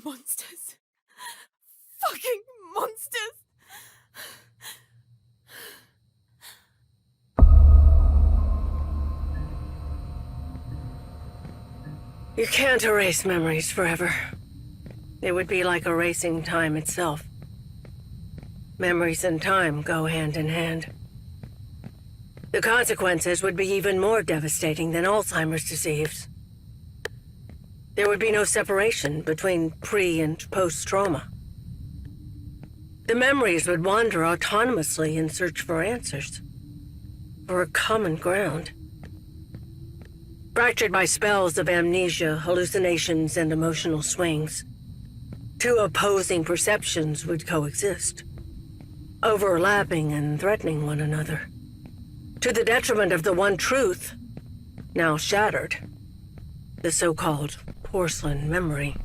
Monsters. Fucking monsters. You can't erase memories forever. It would be like erasing time itself. Memories and time go hand in hand. The consequences would be even more devastating than Alzheimer's disease. There would be no separation between pre- and post-trauma. The memories would wander autonomously in search for answers, for a common ground. Fractured by spells of amnesia, hallucinations, and emotional swings, two opposing perceptions would coexist, overlapping and threatening one another, to the detriment of the one truth, now shattered, the so-called porcelain memory.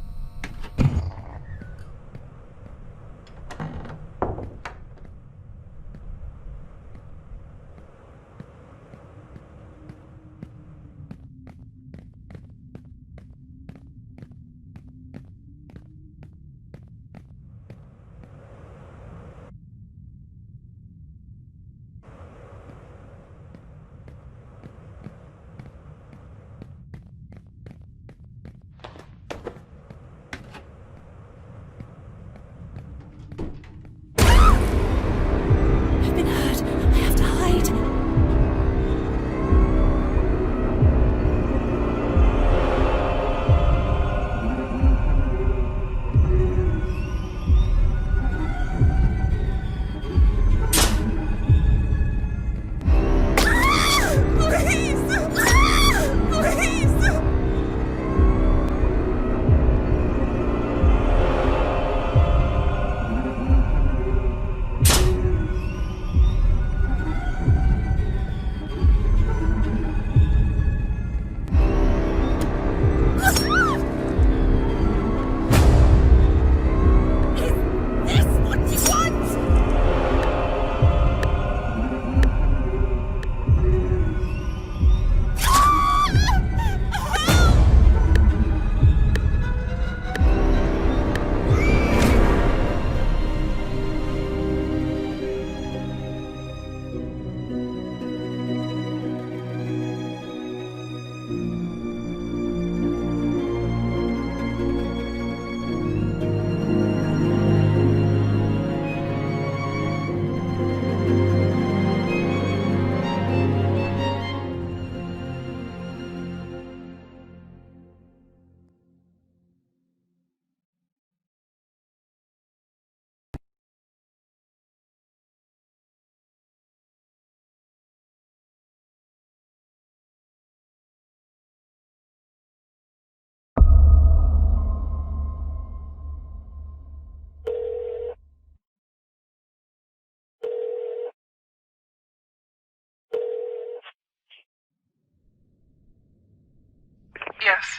Yes.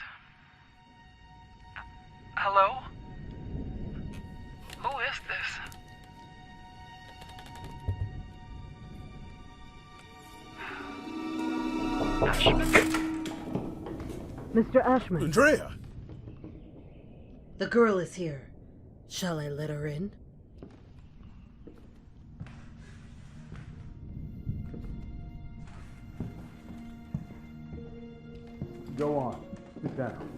Hello? Who is this? Ashman? Mr. Ashman. Andrea! The girl is here. Shall I let her in? Go on. Sit down.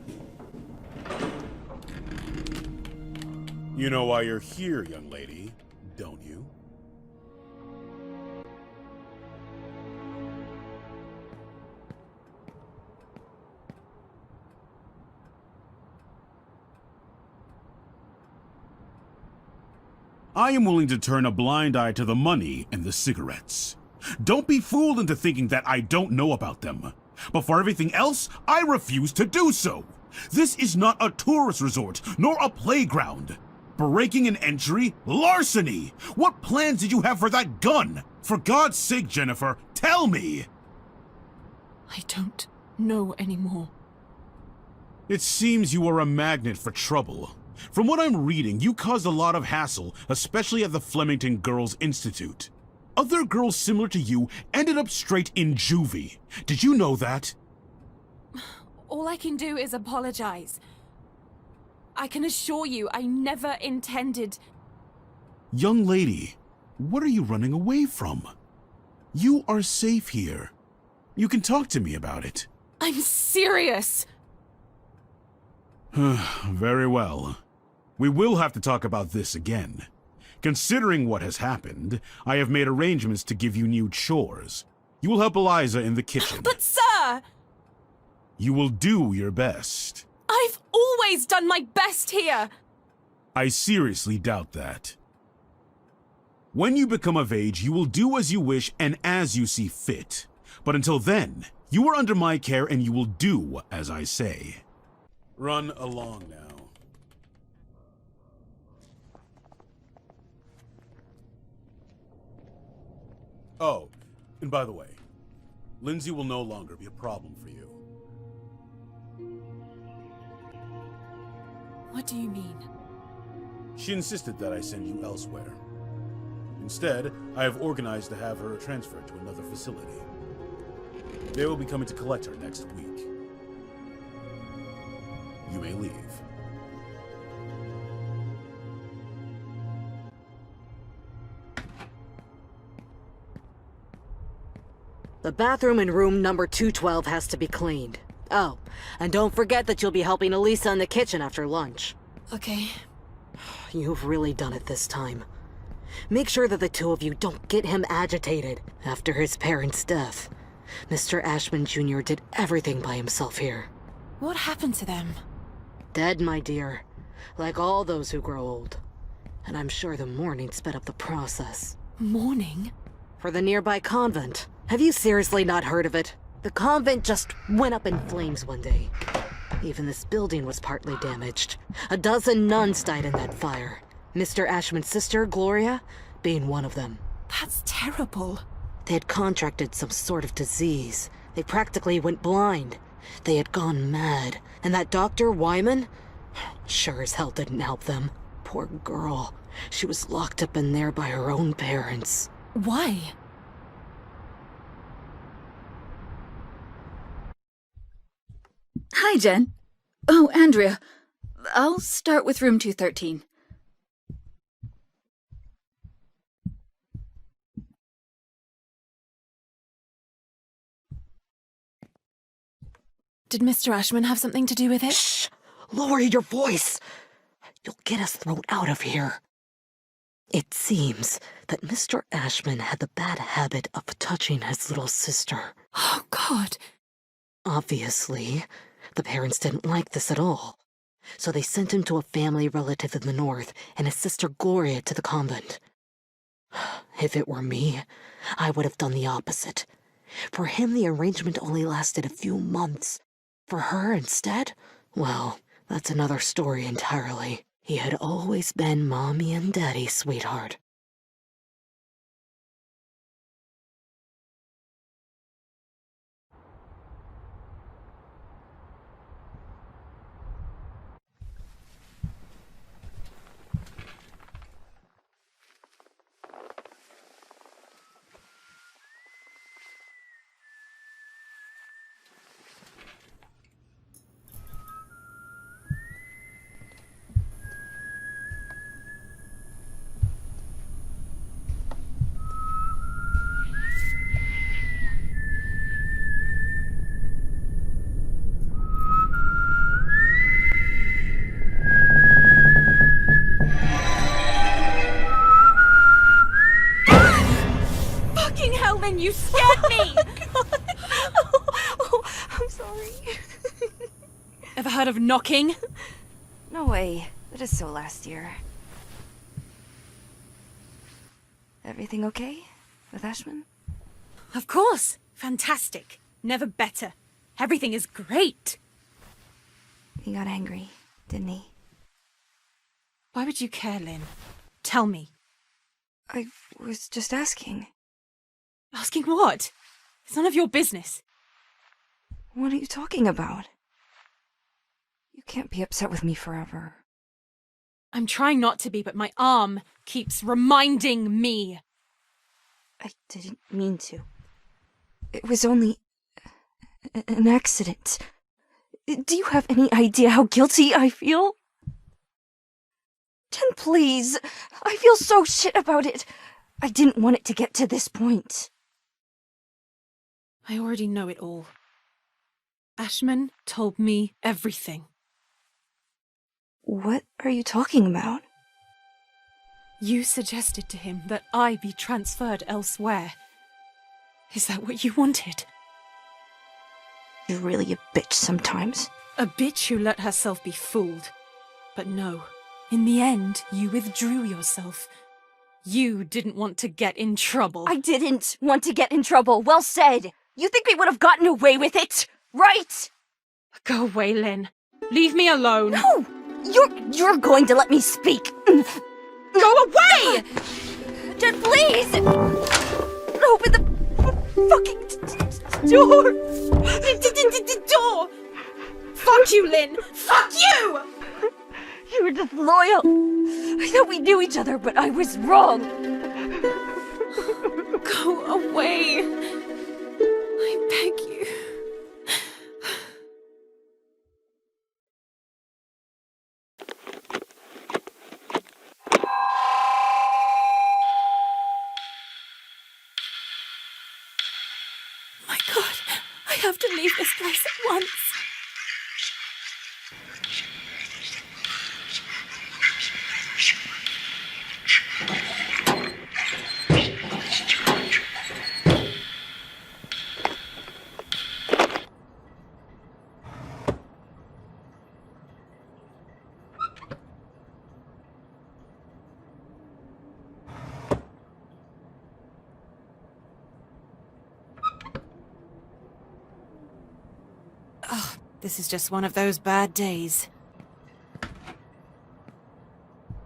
You know why you're here, young lady, don't you? I am willing to turn a blind eye to the money and the cigarettes. Don't be fooled into thinking that I don't know about them. But for everything else, I refuse to do so. This is not a tourist resort, nor a playground. Breaking an entry? Larceny! What plans did you have for that gun? For God's sake, Jennifer, tell me! I don't know anymore. It seems you are a magnet for trouble. From what I'm reading, you caused a lot of hassle, especially at the Flemington Girls Institute. Other girls similar to you ended up straight in juvie. Did you know that? All I can do is apologize. I can assure you, I never intended... Young lady, what are you running away from? You are safe here. You can talk to me about it. I'm serious! Very well. We will have to talk about this again. Considering what has happened, I have made arrangements to give you new chores. You will help Eliza in the kitchen. But sir! You will do your best. I've always done my best here! I seriously doubt that. When you become of age, you will do as you wish and as you see fit. But until then, you are under my care and you will do as I say. Run along now. Oh, and by the way, Lindsay will no longer be a problem for you. What do you mean? She insisted that I send you elsewhere. Instead, I have organized to have her transferred to another facility. They will be coming to collect her next week. You may leave. The bathroom in room number 212 has to be cleaned. Oh, and don't forget that you'll be helping Elisa in the kitchen after lunch. Okay. You've really done it this time. Make sure that the two of you don't get him agitated after his parents' death. Mr. Ashman Jr. did everything by himself here. What happened to them? Dead, my dear. Like all those who grow old. And I'm sure the mourning sped up the process. Mourning? For the nearby convent. Have you seriously not heard of it? The convent just went up in flames one day. Even this building was partly damaged. A dozen nuns died in that fire. Mr. Ashman's sister, Gloria, being one of them. That's terrible. They had contracted some sort of disease. They practically went blind. They had gone mad. And that Dr. Wyman? Sure as hell didn't help them. Poor girl. She was locked up in there by her own parents. Why? Hi, Jen. Oh, Andrea. I'll start with room 213. Did Mr. Ashman have something to do with it? Shh! Lower your voice! You'll get us thrown out of here. It seems that Mr. Ashman had the bad habit of touching his little sister. Oh, God. Obviously, the parents didn't like this at all. So they sent him to a family relative in the north and his sister Gloria to the convent. If it were me, I would have done the opposite. For him, the arrangement only lasted a few months. For her, instead, well, that's another story entirely. He had always been Mommy and Daddy's sweetheart. Fucking hell, Lynn, you scared me! I'm sorry. Ever heard of knocking? No way. That is so last year. Everything okay with Ashman? Of course. Fantastic. Never better. Everything is great. He got angry, didn't he? Why would you care, Lynn? Tell me. I was just asking. Asking what? It's none of your business. What are you talking about? You can't be upset with me forever. I'm trying not to be, but my arm keeps reminding me. I didn't mean to. It was only an accident. Do you have any idea how guilty I feel? Jen, please. I feel so shit about it. I didn't want it to get to this point. I already know it all. Ashman told me everything. What are you talking about? You suggested to him that I be transferred elsewhere. Is that what you wanted? You're really a bitch sometimes. A bitch who let herself be fooled. But no, in the end, you withdrew yourself. You didn't want to get in trouble. I didn't want to get in trouble. Well said. You think we would have gotten away with it, right? Go away, Lynn. Leave me alone. No! You're going to let me speak. Go away! Jen, please! Open the fucking door! Door! Fuck you, Lynn! Fuck you! You were disloyal. I thought we knew each other, but I was wrong. Go away. I beg you. My God, I have to leave this place at once. Oh, this is just one of those bad days.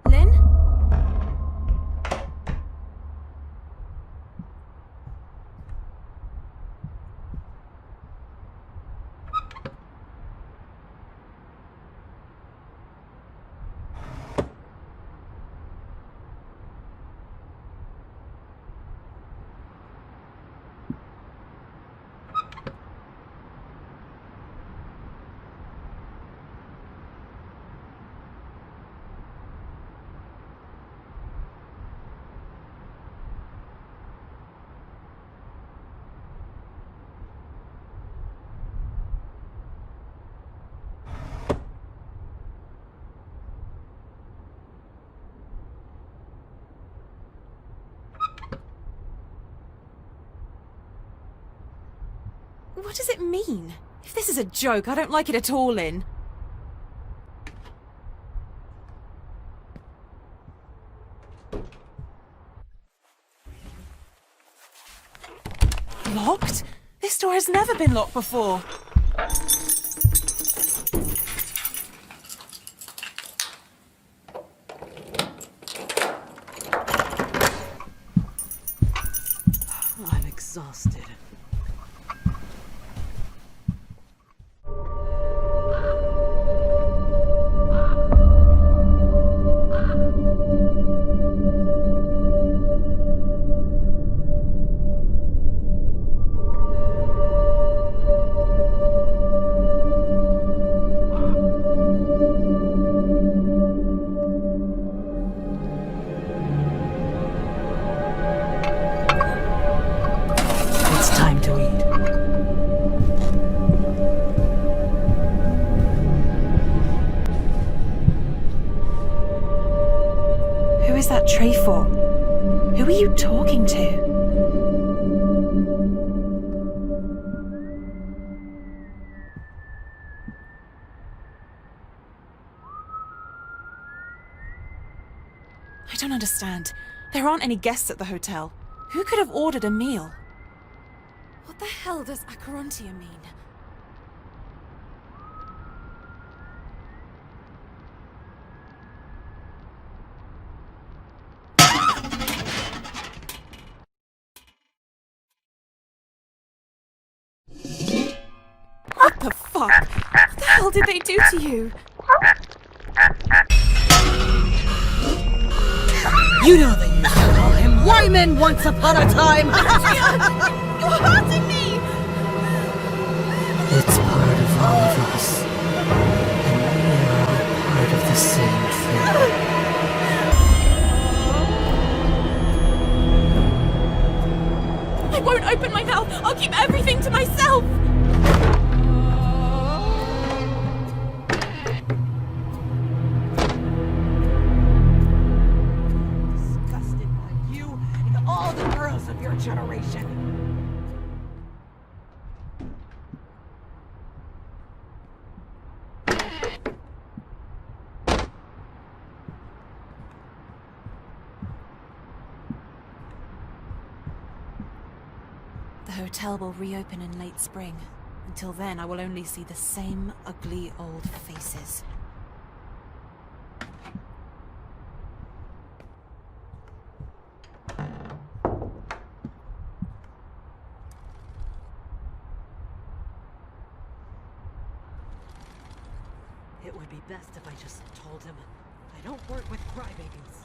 Lynn? What does it mean? If this is a joke, I don't like it at all, Lynn. Locked? This door has never been locked before. I'm exhausted. It's time to eat. Who is that tray for? Who are you talking to? I don't understand. There aren't any guests at the hotel. Who could have ordered a meal? What the hell does Acherontia mean? What the fuck? What the hell did they do to you? You know they used to call him Wyman once upon a time! You're hurting me! It's part of all of us. And we are all part of the same thing. keep everything to myself! Disgusted by you and all the girls of your generation. The hotel will reopen in late spring. Until then, I will only see the same ugly old faces. It would be best if I just told him. I don't work with crybabies.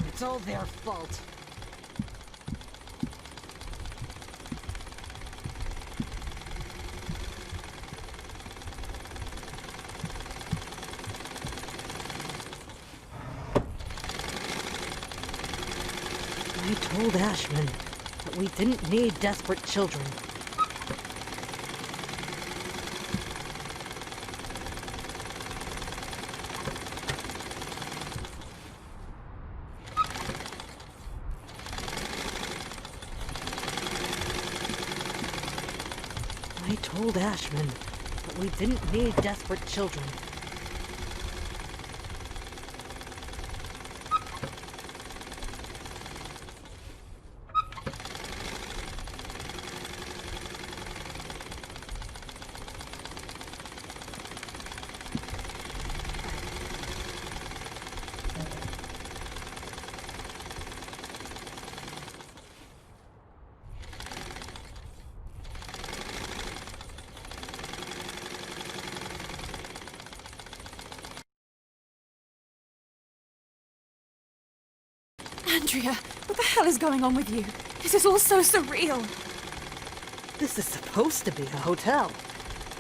It's all their fault. I told Ashman that we didn't need desperate children. I told Ashman that we didn't need desperate children. Andrea, what the hell is going on with you? This is all so surreal. This is supposed to be a hotel.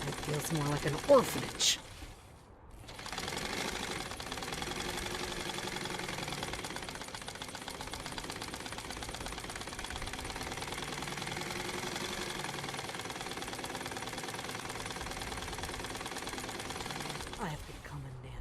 It feels more like an orphanage. I have become a nanny.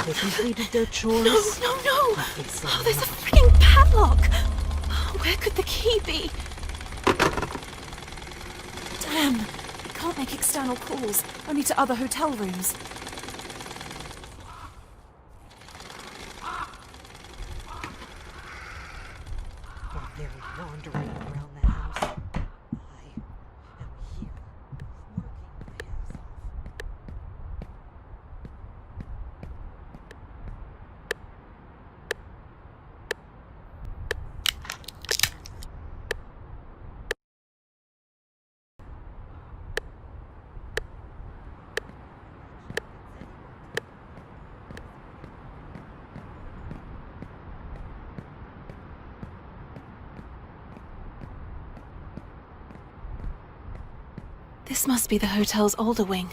They completed their chores. No! Obviously Oh, there's a not. freaking padlock! Oh, where could the key be? Damn! We can't make external calls, only to other hotel rooms. While they're wandering around the house, I am here, working my ass off. This must be the hotel's older wing.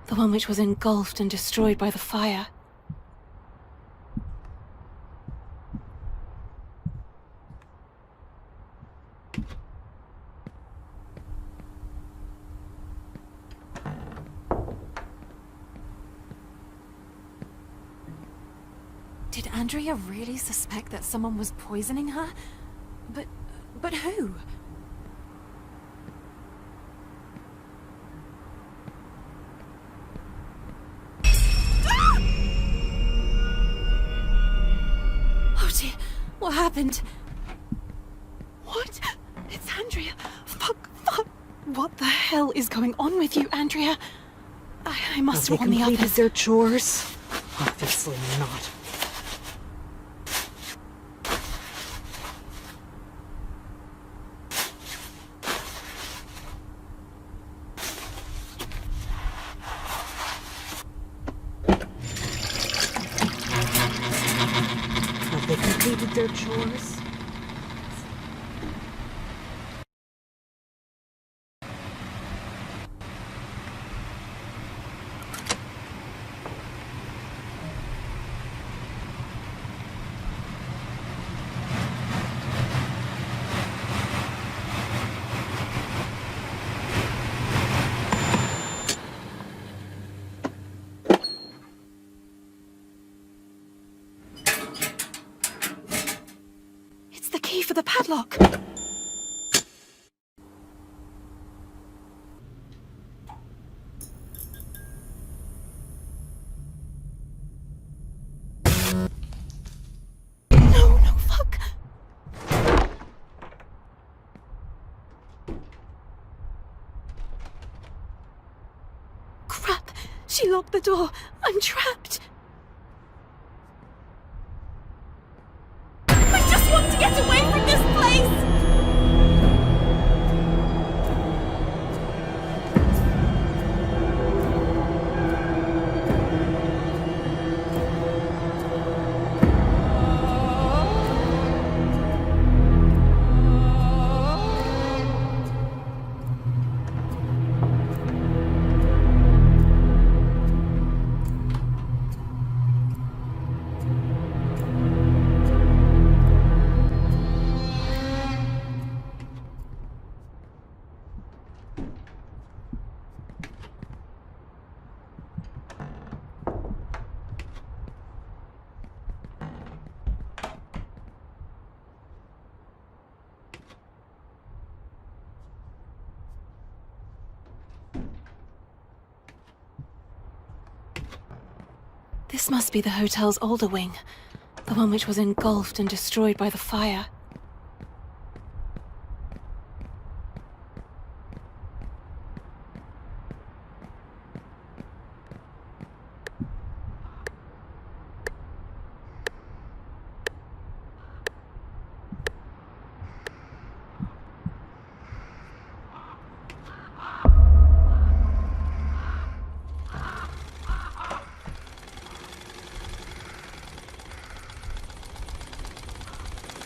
The one which was engulfed and destroyed by the fire. Did Andrea really suspect that someone was poisoning her? But who? Oh dear, what happened? What? It's Andrea. Fuck. What the hell is going on with you, Andrea? I must warn the Have they completed others. their chores? Obviously not. Have they completed their chores? It's the key for the padlock. No, fuck. Crap, she locked the door. I'm trapped. I just want to get away from this place! This must be the hotel's older wing. The one which was engulfed and destroyed by the fire.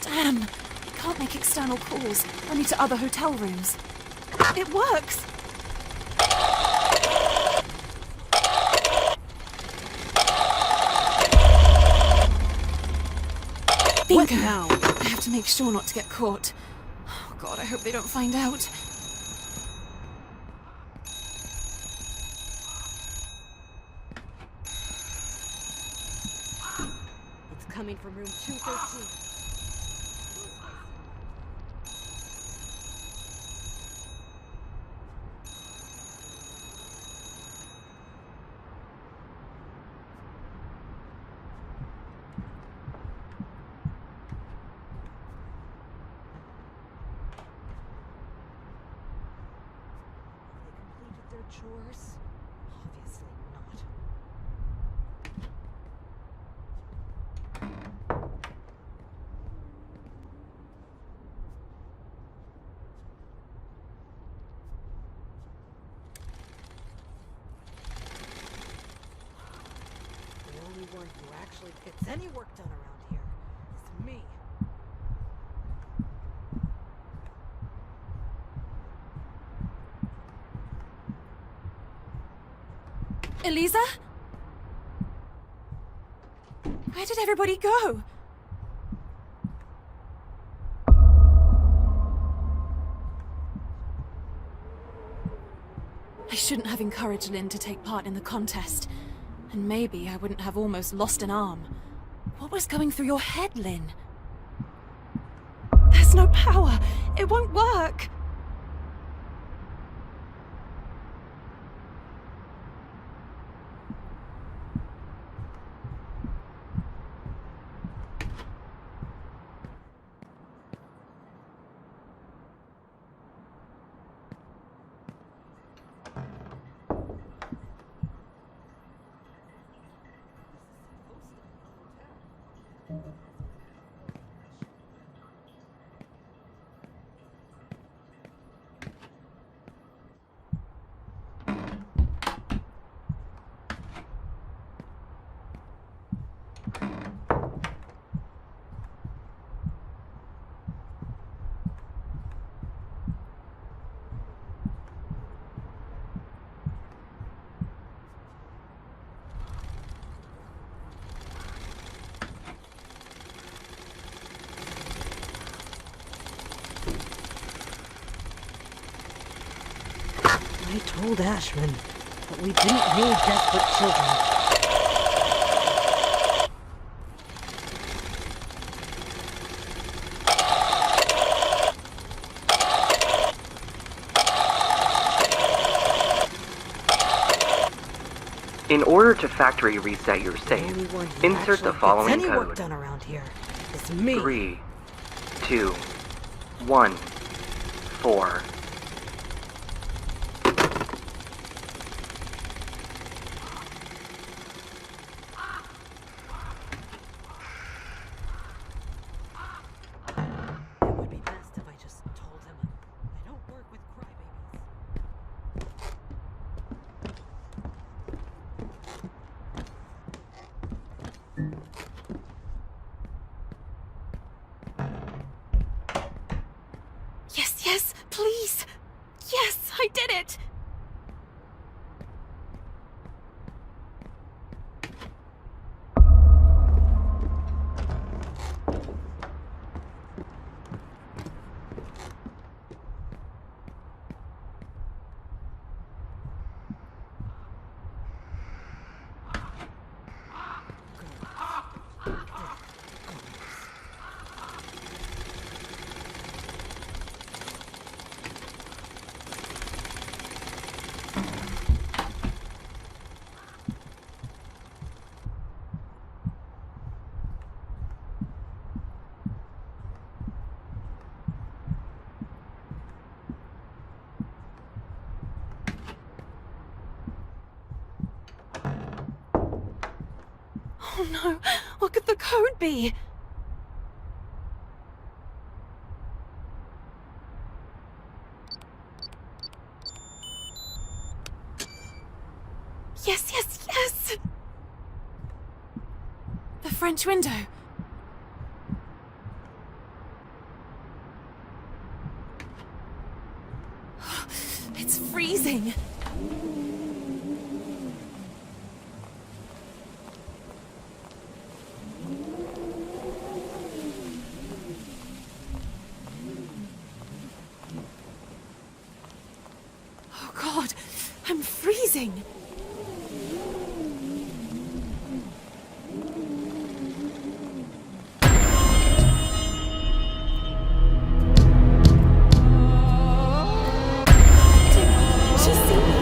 Damn! It can't make external calls, only to other hotel rooms. It works! Bingo! What now? I have to make sure not to get caught. Oh god, I hope they don't find out. It's coming from room 213. Chores? Obviously not. The only one who actually gets any work done around here is me. Eliza? Where did everybody go? I shouldn't have encouraged Lynn to take part in the contest. And maybe I wouldn't have almost lost an arm. What was going through your head, Lynn? There's no power. It won't work. I told Ashman that we didn't need desperate children. In order to factory reset your save, insert the following any work code. done around here is me. 3, 2, 1, 4. It would be best if I just told him I don't work with crybabies. Yes, yes, please. Yes, I did it. Oh no, what could the code be? Yes, yes, yes! The French window. It's freezing. Oh God, I'm freezing. She's seen me.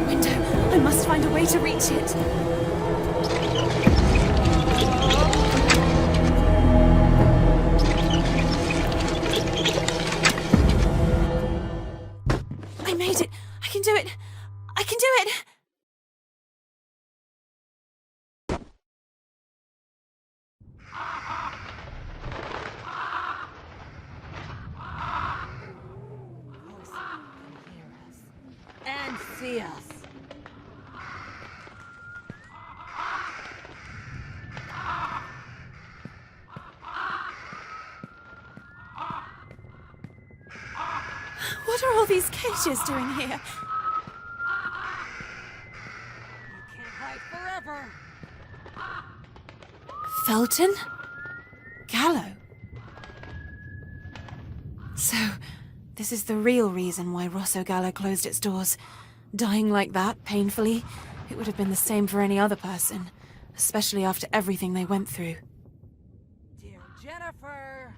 Window. I must find a way to reach it. I made it. I can do it. I can do it. And see us. What are all these cages doing here? You can't hide forever. Felton? Gallo? So, this is the real reason why Rosso Gallo closed its doors. Dying like that, painfully, it would have been the same for any other person, especially after everything they went through. Dear Jennifer!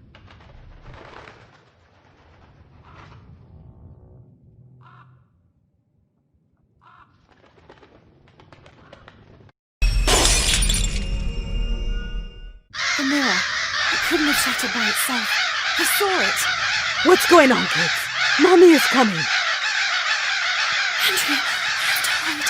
The mirror. It couldn't have shattered by itself. I saw it. What's going on, kids? Mommy is coming. Andrea, you have to hide.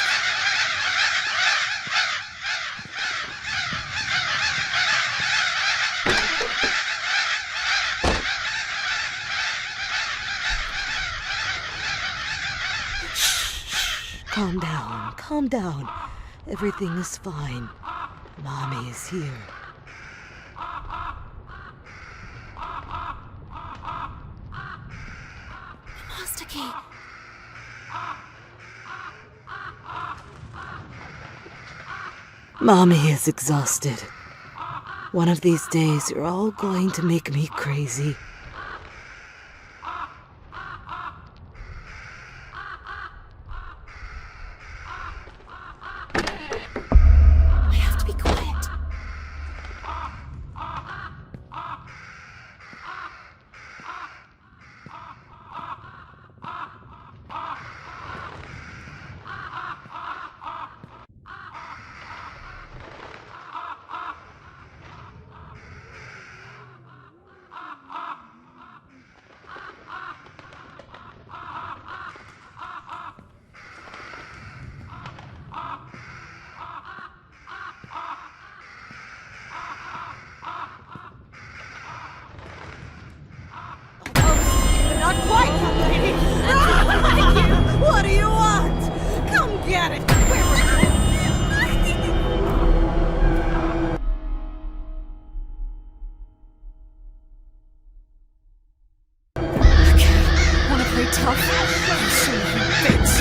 Calm down, calm down. Everything is fine. Mommy is here. Master key. Mommy is exhausted. One of these days, you're all going to make me crazy. I have to be quiet. Not quite, young lady! What do you want? Come get it! Where were you? Wanna play tough? I'll show you, bitch.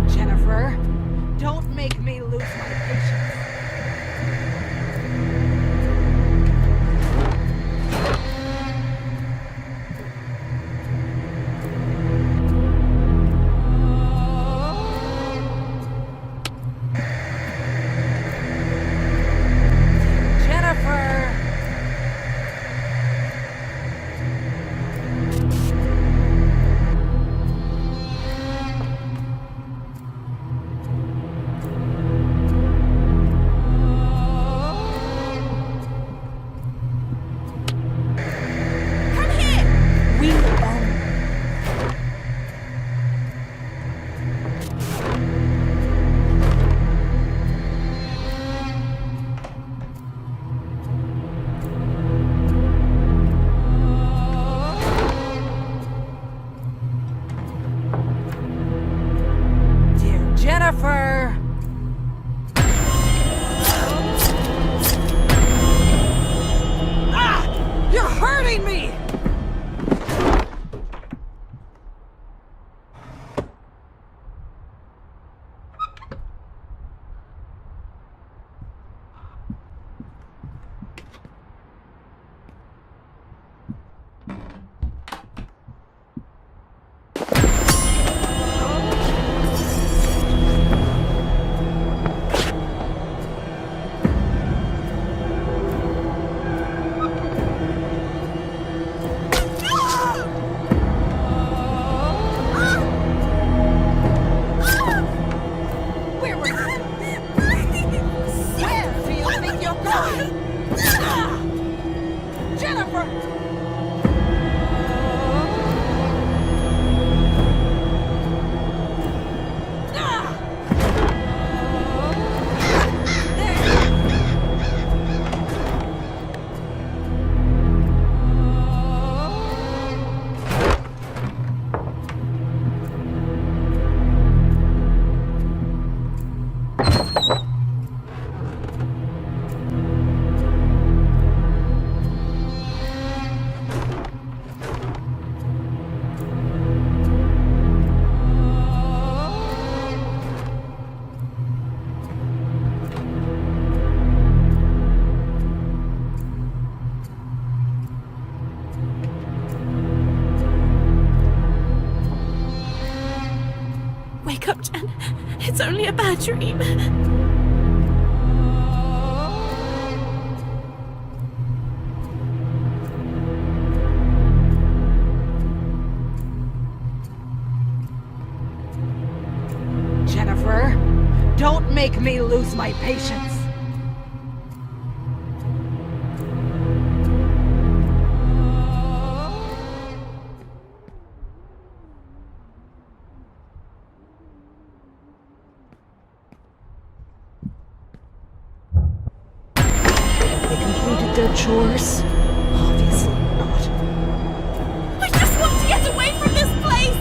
Jennifer, don't make me lose my patience. Jennifer! Come here! We own. Dear Jennifer! Ah! You're hurting me! Wake up, Jen. It's only a bad dream. Jennifer, don't make me lose my patience. Have they completed their chores? Obviously not. I just want to get away from this place!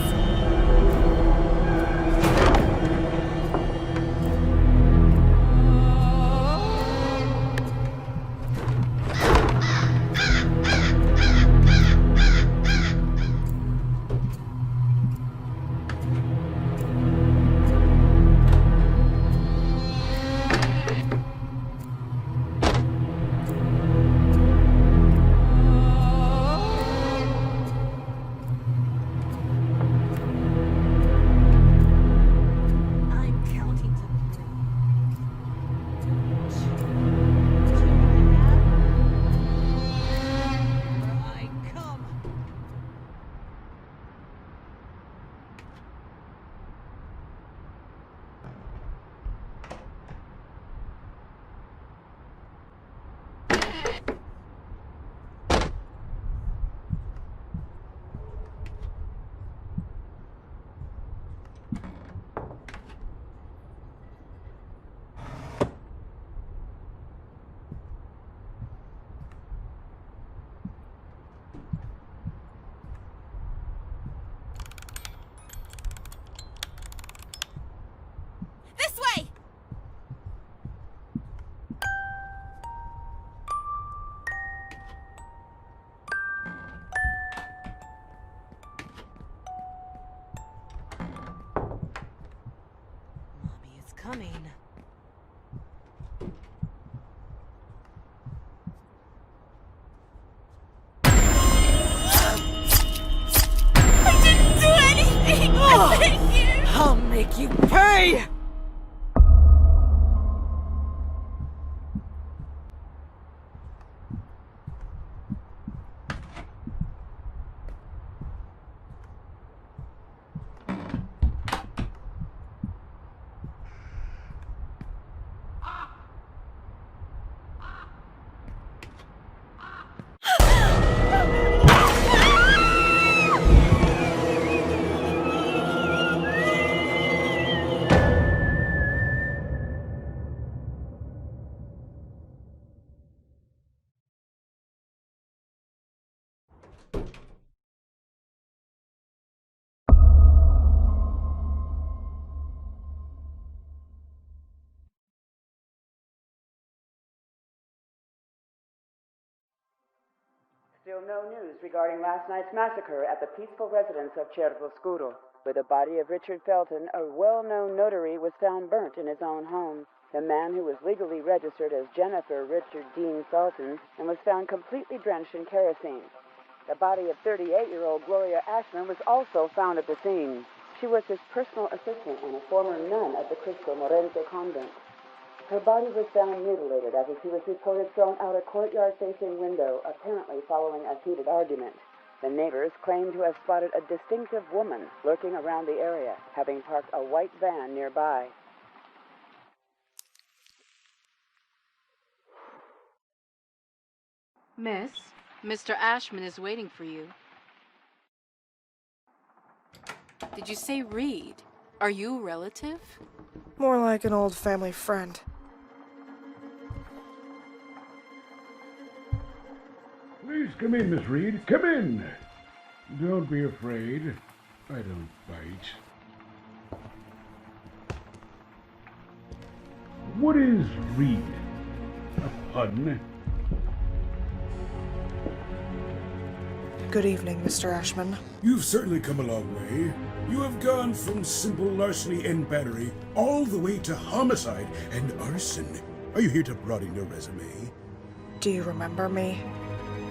I'm counting to 3. 2, 2.5. Here I come. This way! Mommy is coming. I didn't do anything! I beg you! I'll make you pay! Still no news regarding last night's massacre at the peaceful residence of Cervoscuro, where the body of Richard Felton, a well-known notary, was found burnt in his own home. The man who was legally registered as Jennifer Richard Dean Felton and was found completely drenched in kerosene. The body of 38-year-old Gloria Ashman was also found at the scene. She was his personal assistant and a former nun at the Cristo Morente convent. Her body was found mutilated after she was reported thrown out a courtyard-facing window, apparently following a heated argument. The neighbors claim to have spotted a distinctive woman lurking around the area, having parked a white van nearby. Miss, Mr. Ashman is waiting for you. Did you say Reed? Are you a relative? More like an old family friend. Please come in, Miss Reed. Come in. Don't be afraid. I don't bite. What is Reed? A pun? Good evening, Mr. Ashman. You've certainly come a long way. You have gone from simple larceny and battery all the way to homicide and arson. Are you here to broaden your resume? Do you remember me?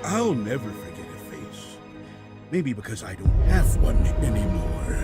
I'll never forget a face. Maybe because I don't have one anymore.